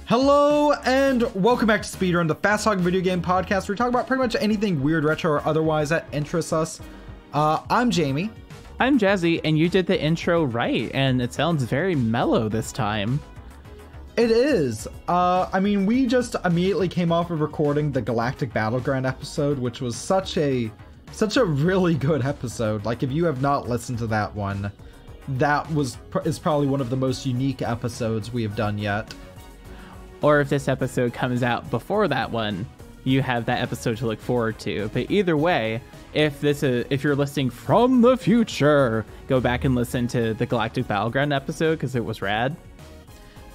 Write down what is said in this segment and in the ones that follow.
Hello and welcome back to Speedrun, the fast-talking video game podcast where we talk about pretty much anything weird, retro, or otherwise that interests us. I'm Jamie. I'm Jazzie, and you did the intro right, and it sounds very mellow this time. It is. I mean, we just immediately came off of recording the Galactic Battleground episode, which was such a really good episode. Like, if you have not listened to that one, that is probably one of the most unique episodes we have done yet. Or if this episode comes out before that one, you have that episode to look forward to. But either way, if you're listening from the future, go back and listen to the Galactic Battleground episode because it was rad.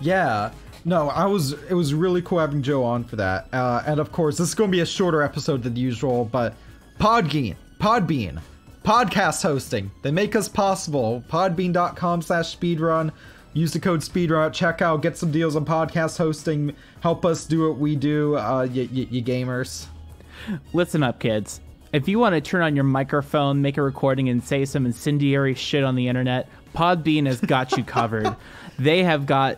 Yeah, no, it was really cool having Joe on for that. And of course, this is going to be a shorter episode than usual, but Podbean, podcast hosting, they make us possible. Podbean.com/speedrun. Use the code Speedrun at checkout, get some deals on podcast hosting, help us do what we do, you gamers. Listen up, kids. If you want to turn on your microphone, make a recording, and say some incendiary shit on the internet, Podbean has got you covered. They have got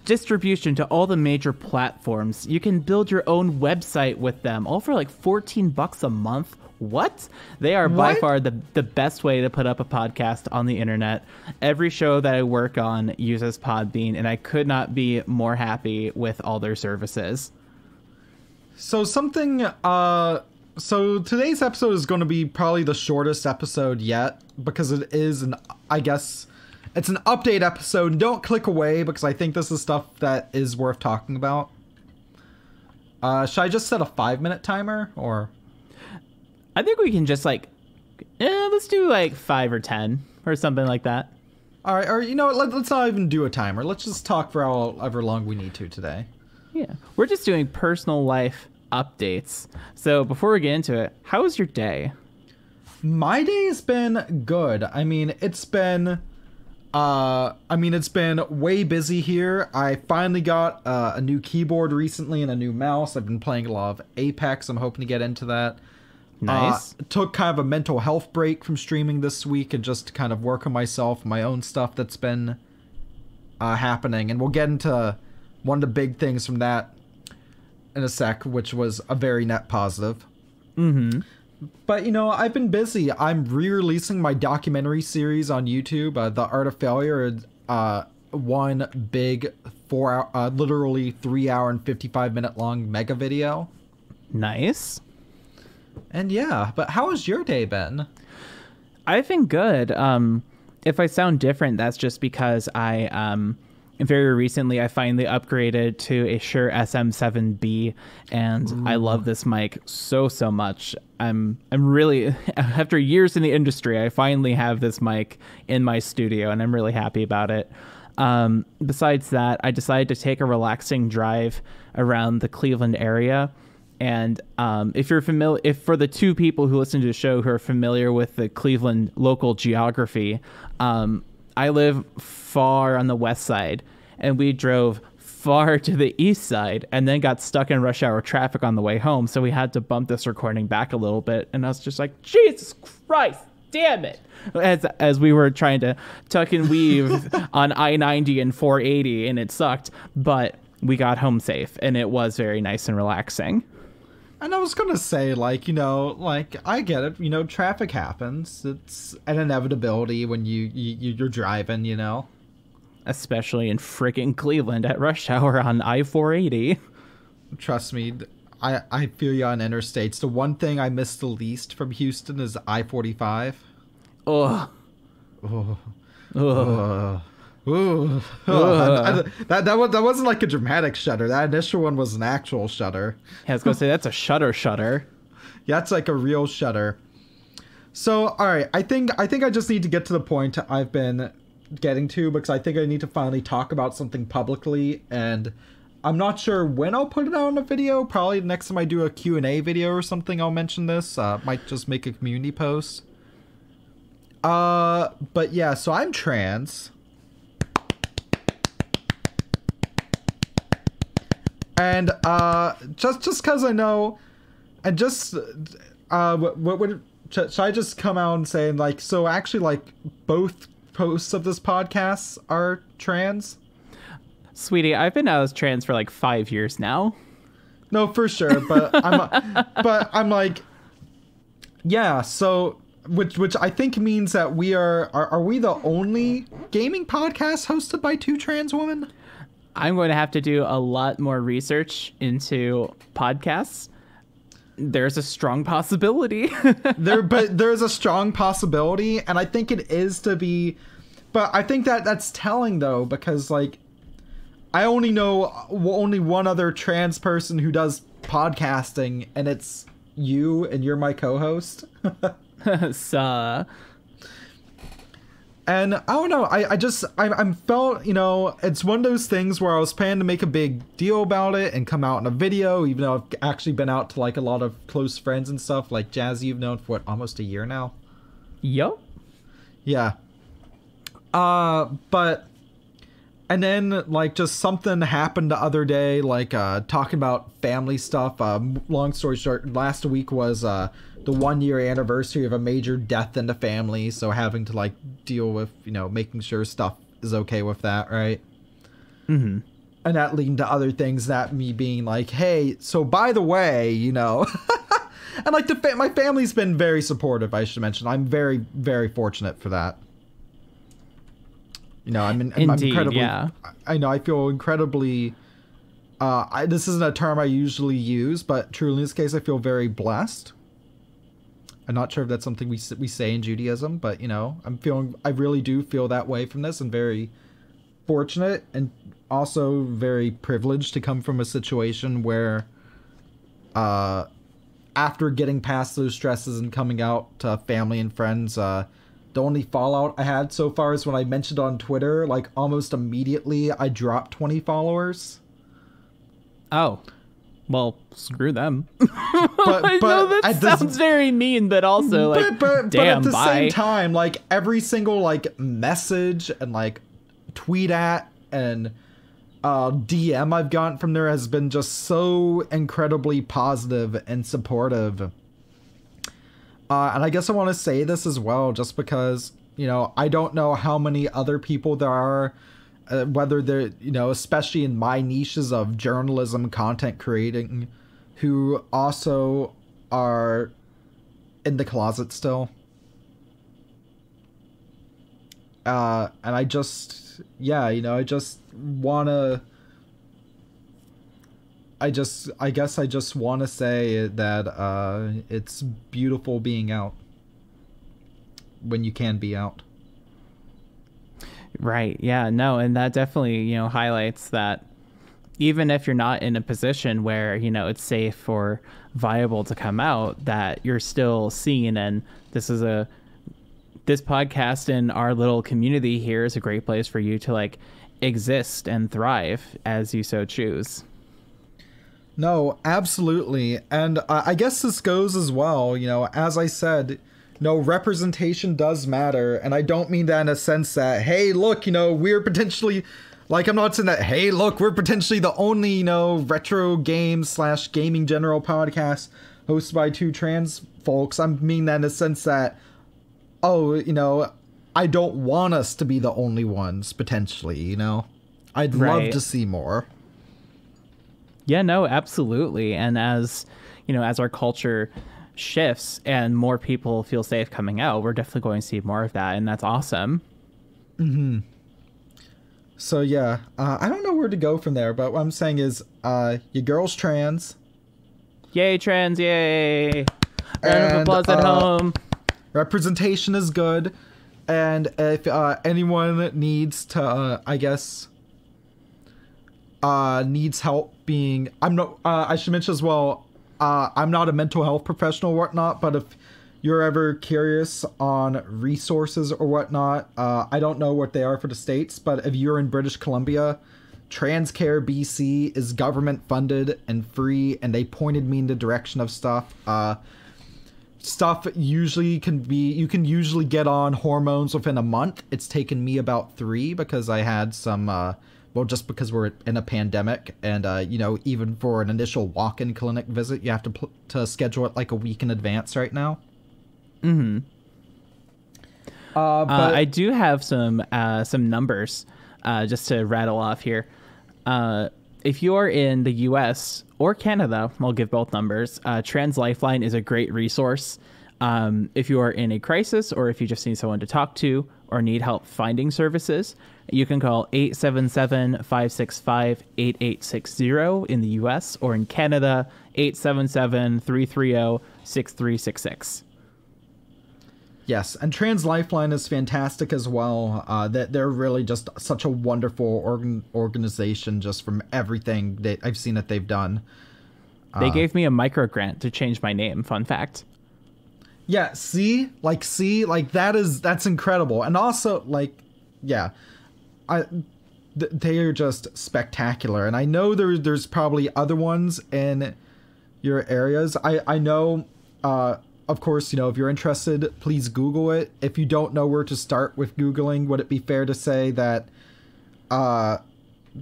distribution to all the major platforms. You can build your own website with them, all for like $14 a month. What? They are by far the best way to put up a podcast on the internet. Every show that I work on uses Podbean, and I could not be more happy with all their services. So today's episode is going to be probably the shortest episode yet, because it is I guess it's an update episode. Don't click away, because I think this is stuff that is worth talking about. Should I just set a 5-minute timer, or? I think we can just let's do like 5 or 10 or something like that. All right, or you know what, let's not even do a timer. Let's just talk for however long we need to today. Yeah, we're just doing personal life updates. So before we get into it, how was your day? My day has been good. It's been way busy here. I finally got a new keyboard recently and a new mouse. I've been playing a lot of Apex. I'm hoping to get into that. Nice. Took kind of a mental health break from streaming this week and just kind of work on myself, my own stuff that's been happening. And we'll get into one of the big things from that in a sec, which was a very net positive. Mm-hmm. But, I've been busy. I'm re-releasing my documentary series on YouTube, The Art of Failure. One big 4-hour, literally 3-hour and 55-minute long mega video. Nice. And yeah, but how has your day been? I've been good. If I sound different, that's just because very recently I finally upgraded to a Shure SM7B, and ooh, I love this mic so much. I'm really, after years in the industry, I finally have this mic in my studio, and I'm really happy about it. Besides that, I decided to take a relaxing drive around the Cleveland area. And if for the two people who listen to the show who are familiar with the Cleveland local geography, I live far on the west side, and we drove far to the east side and then got stuck in rush hour traffic on the way home. So we had to bump this recording back a little bit. And I was just like, Jesus Christ, damn it. As we were trying to tuck and weave on I-90 and 480, and it sucked. But we got home safe, and it was very nice and relaxing. And I was going to say, I get it, traffic happens. It's an inevitability when you're driving, Especially in friggin' Cleveland at rush hour on I-480. Trust me, I feel you on interstates. The one thing I miss the least from Houston is I-45. Ugh. Oh. Ugh. Ooh. That wasn't like a dramatic shudder. That initial one was an actual shudder. Yeah, I was gonna say that's a shudder. Yeah, it's like a real shudder. So, all right, I think I just need to get to the point I've been getting to, because I think I need to finally talk about something publicly, and I'm not sure when I'll put it out in a video. Probably next time I do a Q&A video or something, I'll mention this. Might just make a community post. But yeah, so I'm trans. And just because I know, and just should I just come out and say, so actually, both hosts of this podcast are trans? Sweetie, I've been out as trans for like 5 years now. No, for sure, but I'm like, yeah. So, which I think means that we are we the only gaming podcast hosted by two trans women? I'm going to have to do a lot more research into podcasts. There's a strong possibility. There's a strong possibility, and I think it is to be. But I think that's telling though, because like, I only know only one other trans person who does podcasting, and it's you, and you're my co-host. And I don't know, I'm felt, you know, it's one of those things where I was planning to make a big deal about it and come out in a video, even though I've actually been out to like a lot of close friends and stuff, like Jazzie, you've known for what, almost a year now? Yup. Yeah. But, and then like just something happened the other day, like talking about family stuff. Long story short, last week was the 1 year anniversary of a major death in the family, so having to like deal with, you know, making sure stuff is okay with that, right? Mm-hmm. And that leading to other things, that me being like, hey, so by the way, you know, and like my family's been very supportive, I should mention. I'm very, very fortunate for that. You know, I'm incredibly, yeah. I know, I feel incredibly, this isn't a term I usually use, but truly in this case, I feel very blessed. I'm not sure if that's something we say in Judaism, but, you know, I really do feel that way from this, and very fortunate and also very privileged to come from a situation where, after getting past those stresses and coming out to family and friends, the only fallout I had so far is when I mentioned on Twitter, like almost immediately I dropped 20 followers. Oh. Well, screw them. But I know that sounds very mean, but also like, but damn, at the bye. same time, like every single like message and like tweet at and DM I've gotten from there has been just so incredibly positive and supportive. And I guess I want to say this as well, just because, you know, I don't know how many other people there are, whether they're, you know, especially in my niches of journalism, content creating, who also are in the closet still. And I just, yeah, you know, I just want to, I guess I just want to say that it's beautiful being out when you can be out. Right. Yeah, no. And that definitely, you know, highlights that even if you're not in a position where, you know, it's safe or viable to come out, that you're still seen. And this podcast in our little community here is a great place for you to like exist and thrive as you so choose. No, absolutely. And I guess this goes as well, you know, as I said, no, representation does matter. And I don't mean that in a sense that, hey, look, you know, we're potentially, like, I'm not saying that, hey, look, we're potentially the only, you know, retro games / gaming general podcast hosted by two trans folks. I mean that in a sense that, oh, you know, I don't want us to be the only ones, potentially, you know? I'd love to see more. Yeah, no, absolutely. And as, you know, as our culture shifts and more people feel safe coming out, we're definitely going to see more of that, and that's awesome. Mm-hmm. So yeah, I don't know where to go from there, but what I'm saying is, your girl's trans. Yay, trans, yay! Round of applause at home. Representation is good, and if anyone needs to, I guess, needs help being, I'm not, I should mention as well, I'm not a mental health professional or whatnot, but if you're ever curious on resources or whatnot, I don't know what they are for the States, but if you're in British Columbia, TransCare BC is government funded and free, and they pointed me in the direction of stuff. Stuff usually you can usually get on hormones within a month. It's taken me about 3 because I had some, well, just because we're in a pandemic, and, you know, even for an initial walk-in clinic visit, you have to schedule it like a week in advance right now. Mm-hmm. But I do have some numbers just to rattle off here. If you are in the US or Canada, I'll give both numbers. Trans Lifeline is a great resource. If you are in a crisis or if you just need someone to talk to or need help finding services, you can call 877-565-8860 in the US, or in Canada, 877-330-6366. Yes, and Trans Lifeline is fantastic as well. That they're really just such a wonderful organization, just from everything that I've seen that they've done. They gave me a micro grant to change my name. Fun fact. Yeah, that's incredible. And also, like, yeah, they are just spectacular. And I know there's probably other ones in your areas. I know, of course, you know, if you're interested, please Google it. If you don't know where to start with Googling, would it be fair to say that,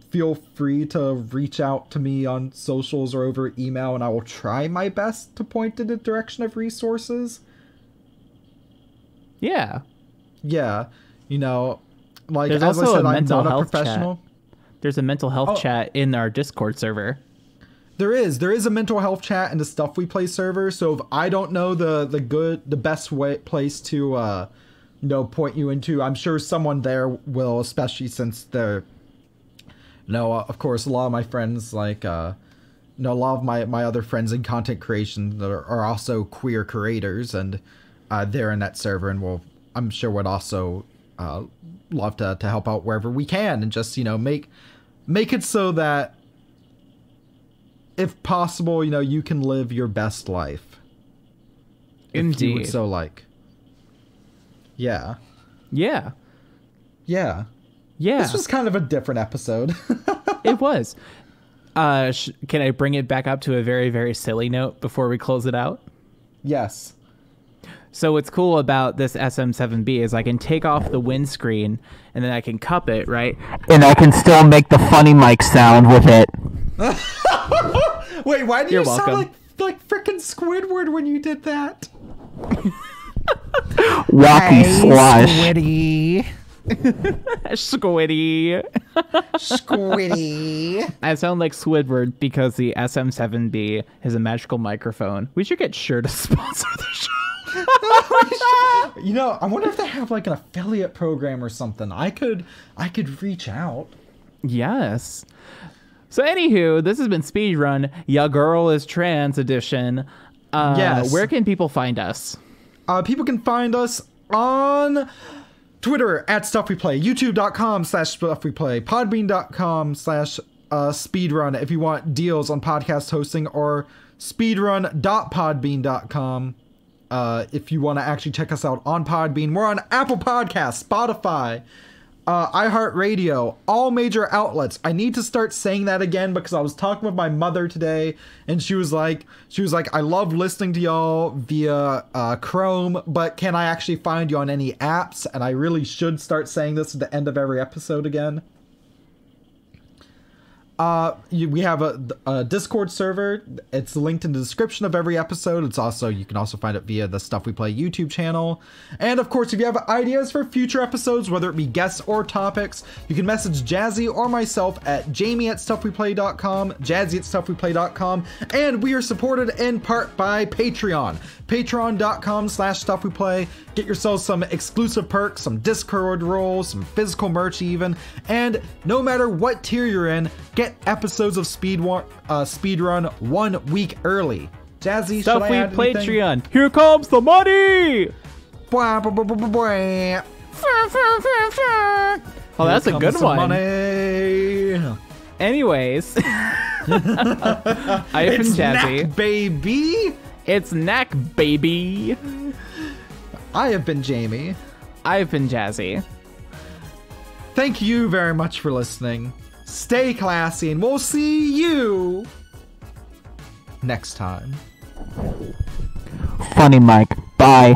feel free to reach out to me on socials or over email, and I will try my best to point in the direction of resources. Yeah. Yeah. You know, like, there's as also I said, a I'm mental not a health professional. Chat. There's a mental health chat in our Discord server. There is a mental health chat in the Stuff We Play server. So if I don't know the best place to, you know, point you into, I'm sure someone there will, especially since they're, you know, of course, a lot of my friends, like, you know, a lot of my other friends in content creation that are also queer creators, and they're in that server, and I'm sure would also love to help out wherever we can, and just, you know, make it so that, if possible, you know, you can live your best life. Indeed. If you would so like. Yeah. Yeah. Yeah. Yeah. This was kind of a different episode. It was. Can I bring it back up to a very, very silly note before we close it out? Yes. So what's cool about this SM7B is I can take off the windscreen and then I can cup it, right? And I can still make the funny mic sound with it. Wait, why do you welcome. sound like frickin' Squidward when you did that? Wacky slosh. Squiddy. Squiddy. Squiddy. I sound like Squidward because the SM7B is a magical microphone. We should get Shure to sponsor the show. You know, I wonder if they have like an affiliate program or something. I could reach out. Yes. So anywho, this has been Speedrun, Ya Girl is Trans edition. Yes. Where can people find us? People can find us on Twitter at StuffWePlay, YouTube.com/StuffWePlay, Podbean.com/Speedrun if you want deals on podcast hosting, or Speedrun.podbean.com if you want to actually check us out on Podbean. We're on Apple Podcasts, Spotify, iHeartRadio, all major outlets. I need to start saying that again because I was talking with my mother today, and she was like, I love listening to y'all via Chrome, but can I actually find you on any apps? And I really should start saying this at the end of every episode again. We have a Discord server. It's linked in the description of every episode. You can also find it via the Stuff We Play YouTube channel. And of course, if you have ideas for future episodes, whether it be guests or topics, you can message Jazzie or myself at jamie@stuffweplay.com, jazzie@stuffweplay.com, and we are supported in part by Patreon. Patreon.com/StuffWePlay. Get yourselves some exclusive perks, some Discord roles, some physical merch even, and no matter what tier you're in, get episodes of Speedrun 1 week early. Jazzie, Stuff should We I add Play anything? Patreon. Here comes the money! Oh, that's a Here good comes some one. Money. Anyways, I've been It's Jazzie. Knack, baby. It's Knack, baby. I have been Jamie. I've been Jazzie. Thank you very much for listening. Stay classy, and we'll see you next time. Funny mic. Bye.